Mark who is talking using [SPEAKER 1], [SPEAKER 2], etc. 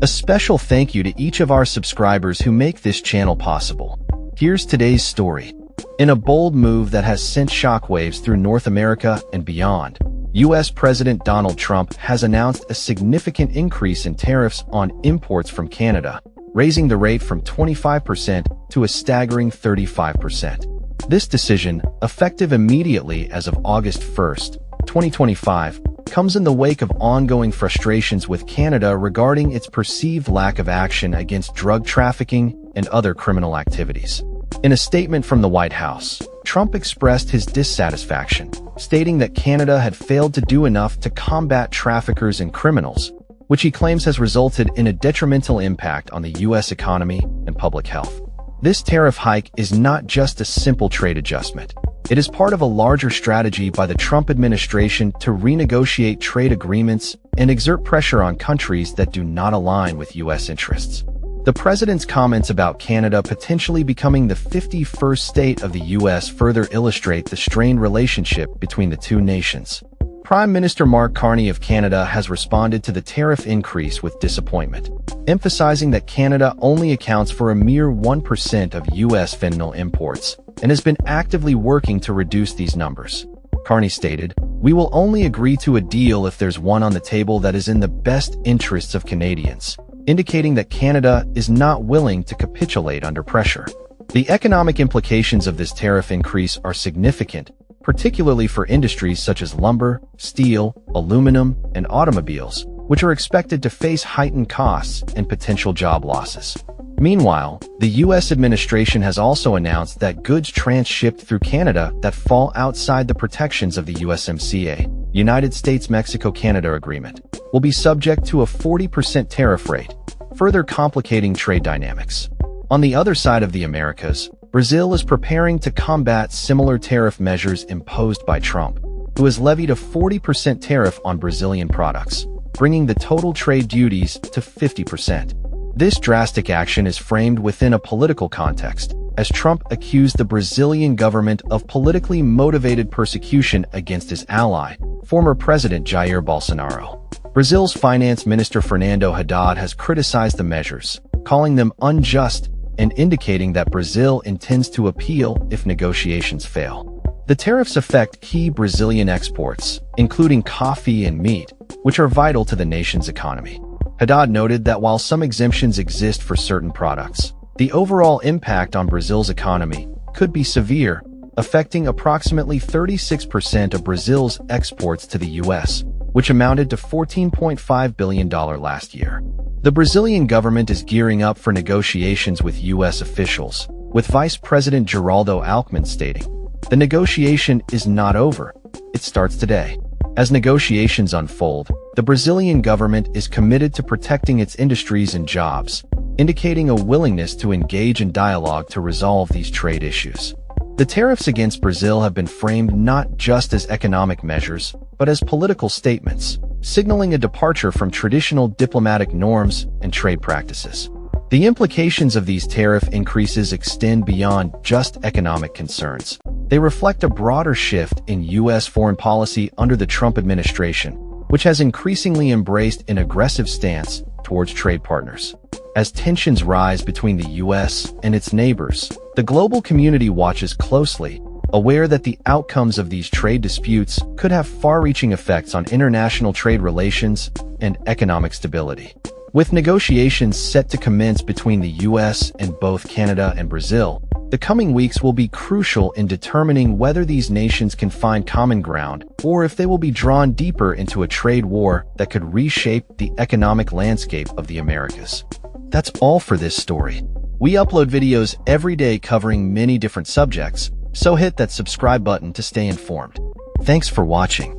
[SPEAKER 1] A special thank you to each of our subscribers who make this channel possible. Here's today's story. In a bold move that has sent shockwaves through North America and beyond, U.S. President Donald Trump has announced a significant increase in tariffs on imports from Canada, raising the rate from 25% to a staggering 35%. This decision, effective immediately as of August 1st, 2025, comes in the wake of ongoing frustrations with Canada regarding its perceived lack of action against drug trafficking and other criminal activities. In a statement from the White House, Trump expressed his dissatisfaction, stating that Canada had failed to do enough to combat traffickers and criminals, which he claims has resulted in a detrimental impact on the U.S. economy and public health. This tariff hike is not just a simple trade adjustment. It is part of a larger strategy by the Trump administration to renegotiate trade agreements and exert pressure on countries that do not align with U.S. interests. The president's comments about Canada potentially becoming the 51st state of the U.S. further illustrate the strained relationship between the two nations. Prime Minister Mark Carney of Canada has responded to the tariff increase with disappointment, emphasizing that Canada only accounts for a mere 1% of U.S. fentanyl imports and has been actively working to reduce these numbers. Carney stated, "We will only agree to a deal if there's one on the table that is in the best interests of Canadians," indicating that Canada is not willing to capitulate under pressure. The economic implications of this tariff increase are significant, particularly for industries such as lumber, steel, aluminum, and automobiles, which are expected to face heightened costs and potential job losses. Meanwhile, the U.S. administration has also announced that goods transshipped through Canada that fall outside the protections of the USMCA, United States-Mexico-Canada Agreement, will be subject to a 40% tariff rate, further complicating trade dynamics. On the other side of the Americas, Brazil is preparing to combat similar tariff measures imposed by Trump, who has levied a 40% tariff on Brazilian products, bringing the total trade duties to 50%. This drastic action is framed within a political context, as Trump accused the Brazilian government of politically motivated persecution against his ally, former President Jair Bolsonaro. Brazil's Finance Minister Fernando Haddad has criticized the measures, calling them unjust and indicating that Brazil intends to appeal if negotiations fail. The tariffs affect key Brazilian exports, including coffee and meat, which are vital to the nation's economy. Haddad noted that while some exemptions exist for certain products, the overall impact on Brazil's economy could be severe, affecting approximately 36% of Brazil's exports to the U.S., which amounted to $14.5 billion last year. The Brazilian government is gearing up for negotiations with U.S. officials, with Vice President Geraldo Alckmin stating, "The negotiation is not over. It starts today." As negotiations unfold, the Brazilian government is committed to protecting its industries and jobs, indicating a willingness to engage in dialogue to resolve these trade issues. The tariffs against Brazil have been framed not just as economic measures, but as political statements, signaling a departure from traditional diplomatic norms and trade practices. The implications of these tariff increases extend beyond just economic concerns. They reflect a broader shift in U.S. foreign policy under the Trump administration, which has increasingly embraced an aggressive stance towards trade partners. As tensions rise between the U.S. and its neighbors, the global community watches closely, aware that the outcomes of these trade disputes could have far-reaching effects on international trade relations and economic stability. With negotiations set to commence between the U.S. and both Canada and Brazil, the coming weeks will be crucial in determining whether these nations can find common ground or if they will be drawn deeper into a trade war that could reshape the economic landscape of the Americas. That's all for this story. We upload videos every day covering many different subjects, so hit that subscribe button to stay informed. Thanks for watching.